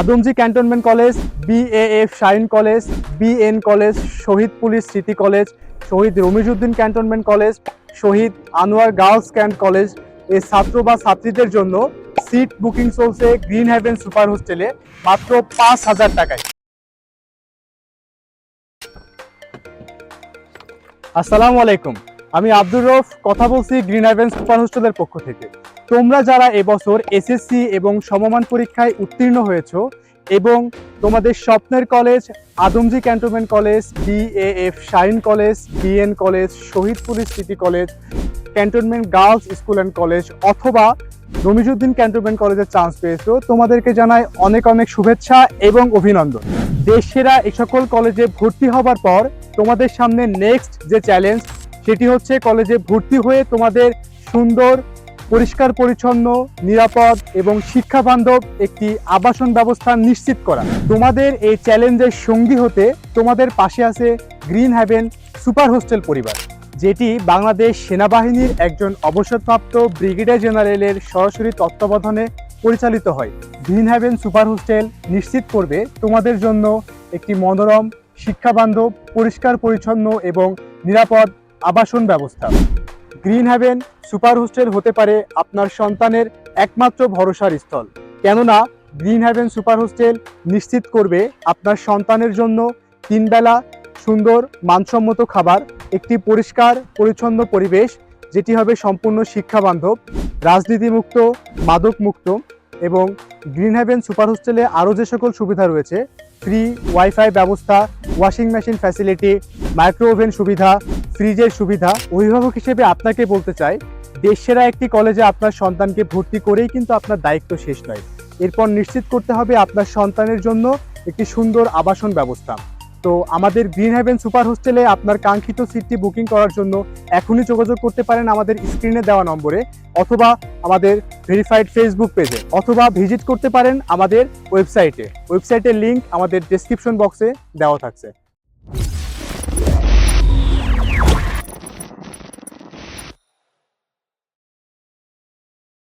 Adamjee cantonment college, BAF Shaheen college, BN college, Shaheed police Smriti college, Shaheed Ramizuddin cantonment college, Shaheed Anwar girls cant college এর ছাত্র বা ছাত্রীদের জন্য সিট বুকিং চলছে গ্রিন হেভেন সুপার হোস্টেলে মাত্র 5,000 টাকায়। আসসালামু আলাইকুম, আমি আব্দুর রউফ কথা বলছি গ্রিন হেভেন সুপার হোস্টেলের পক্ষ থেকে। তোমরা যারা এবছর SSC এবং সমমান পরীক্ষায় উত্তীর্ণ হয়েছো এবং তোমাদের স্বপ্নের college Adamjee cantonment college, BAF Shaheen college, BN college, Shaheed police Smriti college, cantonment girls school and college অথবা রমিজউদ্দিন ক্যান্টনমেন্ট কলেজের চান্স পেয়েছো, তোমাদেরকে জানাই অনেক অনেক শুভেচ্ছা এবং অভিনন্দন। দেশসেরা এই সকল কলেজে ভর্তি হবার পর তোমাদের সামনে নেক্সট যে চ্যালেঞ্জ, সেটি হচ্ছে কলেজে ভর্তি হয়ে তোমাদের সুন্দর, পরিষ্কার পরিচ্ছন্ন, নিরাপদ এবং শিক্ষা বান্ধব একটি আবাসন ব্যবস্থা নিশ্চিত করা। তোমাদের এই চ্যালেঞ্জের সঙ্গী হতে তোমাদের পাশে আছে গ্রিন হেভেন সুপার হোস্টেল পরিবার, যেটি বাংলাদেশ সেনাবাহিনীর একজন অবসরপ্রাপ্ত ব্রিগেডিয়ার জেনারেলের সরাসরি তত্ত্বাবধানে পরিচালিত হয়। গ্রিন হেভেন সুপার হোস্টেল নিশ্চিত করবে তোমাদের জন্য একটি মনোরম, শিক্ষাবান্ধব, পরিষ্কার পরিচ্ছন্ন এবং নিরাপদ আবাসন ব্যবস্থা। গ্রিন হেভেন সুপার হোস্টেল হতে পারে আপনার সন্তানের একমাত্র ভরসার স্থল, কেননা গ্রিন হেভেন সুপার হোস্টেল নিশ্চিত করবে আপনার সন্তানের জন্য 3 বেলা সুন্দর মানসম্মত খাবার, একটি পরিষ্কার পরিচ্ছন্ন পরিবেশ যেটি হবে সম্পূর্ণ শিক্ষাবান্ধব, রাজনীতিমুক্ত, মাদকমুক্ত। এবং গ্রিন হেভেন সুপার হোস্টেলে আরও যে সকল সুবিধা রয়েছে, ফ্রি ওয়াইফাই ব্যবস্থা, washing machine facility, micro oven সুবিধা, ফ্রিজের সুবিধা। অভিভাবক হিসেবে আপনাকে বলতে চাই, দেশসেরা একটি কলেজে আপনার সন্তানকে ভর্তি করেই কিন্তু আপনার দায়িত্ব শেষ নয়। এরপর নিশ্চিত করতে হবে আপনার সন্তানের জন্য একটি সুন্দর আবাসন ব্যবস্থা। তো আমাদের গ্রিন হেভেন সুপার হোস্টেলে আপনার কাঙ্ক্ষিত সিটটি বুকিং করার জন্য এখনই যোগাযোগ করতে পারেন আমাদের স্ক্রিনে দেওয়া নম্বরে, অথবা আমাদের ভেরিফাইড ফেসবুক পেজে, অথবা ভিজিট করতে পারেন আমাদের ওয়েবসাইটের লিংক আমাদের ডেসক্রিপশন বক্সে দেওয়া থাকছে।